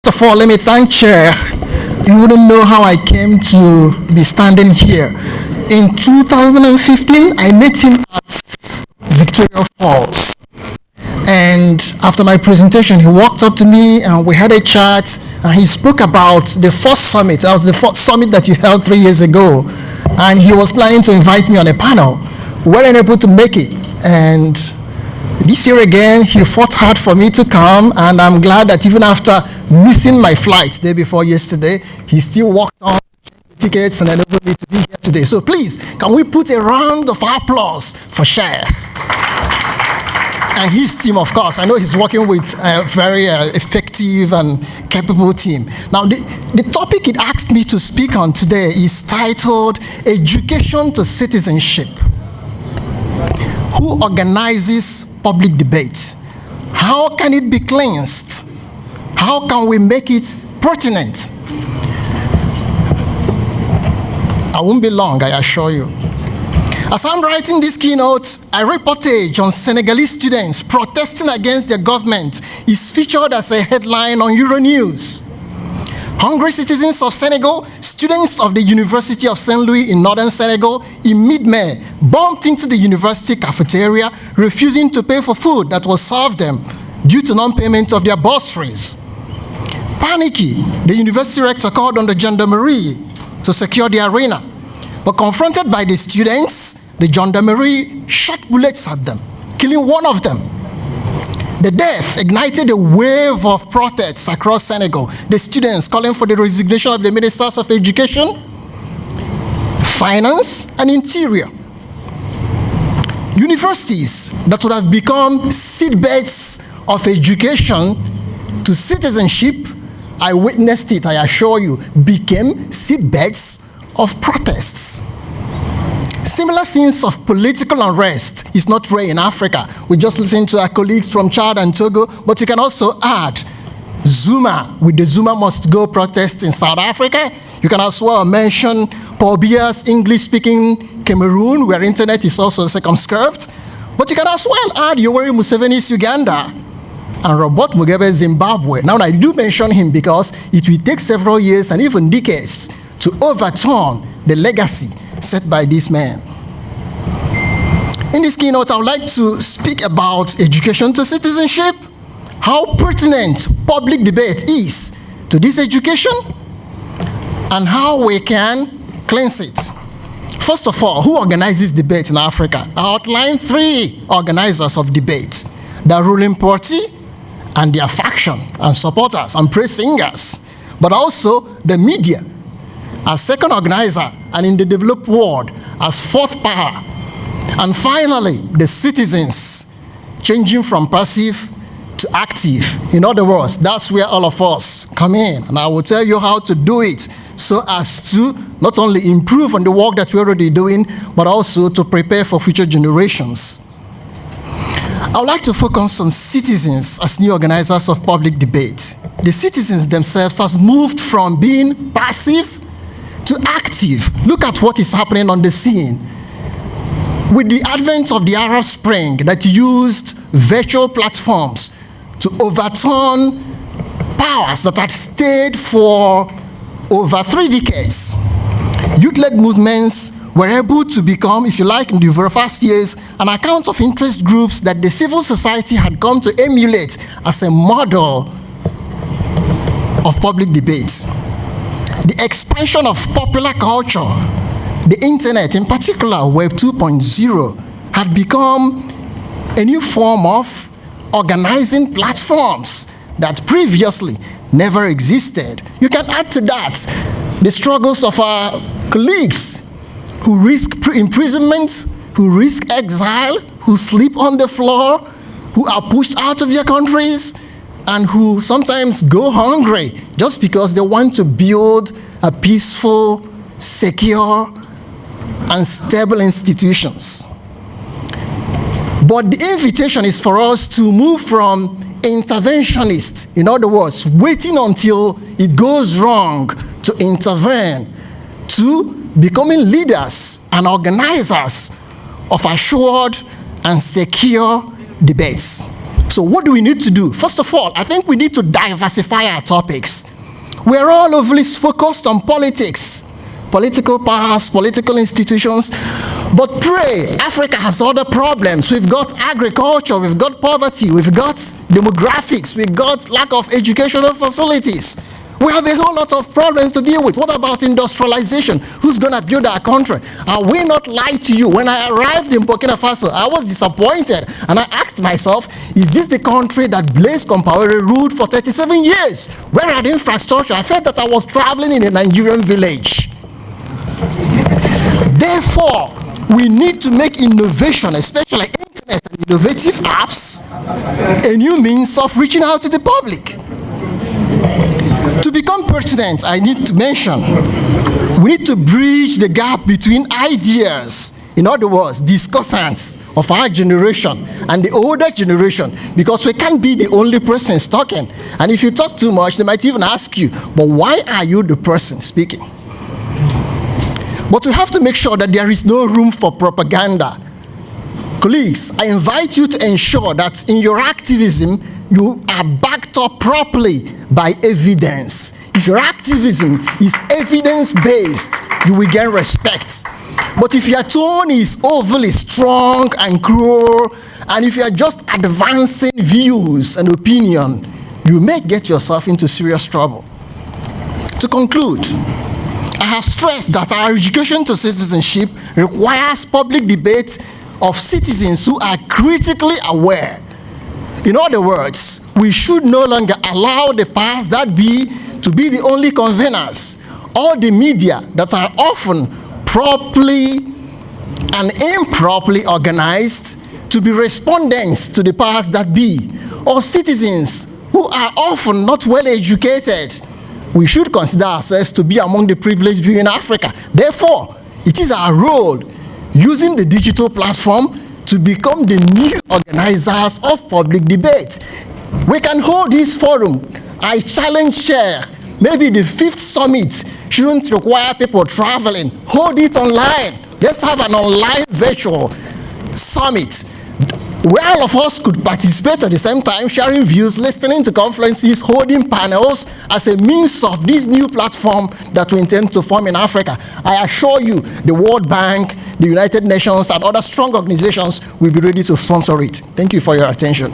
First of all, let me thank Chair. You wouldn't know how I came to be standing here. In 2015, I met him at Victoria Falls. And after my presentation, he walked up to me and we had a chat. And he spoke about the first summit. That was the first summit that you held 3 years ago. And he was planning to invite me on a panel. We weren't able to make it. And this year again, he fought hard for me to come. And I'm glad that even after missing my flight the day before yesterday, he still walked on tickets and enabled me to be here today. So please, can we put a round of applause for Cher? And his team, of course. I know he's working with a very effective and capable team. Now, the topic it asked me to speak on today is titled Education to Citizenship. Who organizes public debate? How can it be cleansed? How can we make it pertinent? I won't be long, I assure you. As I'm writing this keynote, a reportage on Senegalese students protesting against their government is featured as a headline on Euronews. Hungry citizens of Senegal, students of the University of St. Louis in northern Senegal, in mid-May, bumped into the university cafeteria, refusing to pay for food that was served them due to non-payment of their bursaries. Panicky, the university rector called on the gendarmerie to secure the arena. But confronted by the students, the gendarmerie shot bullets at them, killing one of them. The death ignited a wave of protests across Senegal. The students calling for the resignation of the ministers of education, finance, and interior. Universities that would have become seedbeds of education to citizenship, I witnessed it, I assure you, became seedbeds of protests. Similar scenes of political unrest is not rare in Africa. We just listened to our colleagues from Chad and Togo, but you can also add Zuma with the Zuma Must Go protests in South Africa. You can as well mention Paul Biya's English-speaking Cameroon, where internet is also circumscribed. But you can as well add Yoweri Museveni's Uganda and Robert Mugabe's Zimbabwe. Now, I do mention him because it will take several years and even decades to overturn the legacy set by this man. In this keynote, I would like to speak about education to citizenship, how pertinent public debate is to this education, and how we can cleanse it. First of all, who organizes debate in Africa? I outline 3 organizers of debate: the ruling party and their faction and supporters and praise singers, but also the media as second organizer, and in the developed world as fourth power. And finally, the citizens, changing from passive to active. In other words, that's where all of us come in. And I will tell you how to do it so as to not only improve on the work that we're already doing, but also to prepare for future generations. I would like to focus on citizens as new organizers of public debate. The citizens themselves have moved from being passive to active. Look at what is happening on the scene. With the advent of the Arab Spring that used virtual platforms to overturn powers that had stayed for over 3 decades, youth-led movements were able to become, if you like, in the very first years, an account of interest groups that the civil society had come to emulate as a model of public debate. The expansion of popular culture, the internet in particular, Web 2.0, had become a new form of organizing platforms that previously never existed. You can add to that the struggles of our colleagues who risk imprisonment, who risk exile, who sleep on the floor, who are pushed out of their countries, and who sometimes go hungry just because they want to build a peaceful, secure, and stable institutions. But the invitation is for us to move from interventionist, in other words, waiting until it goes wrong to intervene, to becoming leaders and organizers of assured and secure debates. So what do we need to do? First of all, I think we need to diversify our topics. We're all overly focused on politics, political powers, political institutions. But pray, Africa has other problems. We've got agriculture, we've got poverty, we've got demographics, we've got lack of educational facilities. We have a whole lot of problems to deal with. What about industrialization? Who's going to build our country? Are we not lied to you? When I arrived in Burkina Faso, I was disappointed. And I asked myself, is this the country that Blaise Compaoré ruled for 37 years? Where are the infrastructure? I felt that I was traveling in a Nigerian village. Therefore, we need to make innovation, especially internet and innovative apps, a new means of reaching out to the public. To become pertinent, I need to mention, we need to bridge the gap between ideas, in other words, discussants of our generation and the older generation, because we can't be the only person talking. And if you talk too much, they might even ask you, but why are you the person speaking? But we have to make sure that there is no room for propaganda. Colleagues, I invite you to ensure that in your activism, you are backed up properly by evidence. If your activism is evidence-based, you will gain respect. But if your tone is overly strong and cruel, and if you are just advancing views and opinion, you may get yourself into serious trouble. To conclude, I have stressed that our education to citizenship requires public debate of citizens who are critically aware. In other words, we should no longer allow the powers that be to be the only conveners, or the media that are often properly and improperly organized to be respondents to the powers that be, or citizens who are often not well educated. We should consider ourselves to be among the privileged few in Africa. Therefore, it is our role, using the digital platform, to become the new organizers of public debate. We can hold this forum. I challenge Chair, maybe the 5th summit shouldn't require people traveling. Hold it online. Let's have an online virtual summit where all of us could participate at the same time, sharing views, listening to conferences, holding panels as a means of this new platform that we intend to form in Africa. I assure you, the World Bank, the United Nations, and other strong organizations will be ready to sponsor it. Thank you for your attention.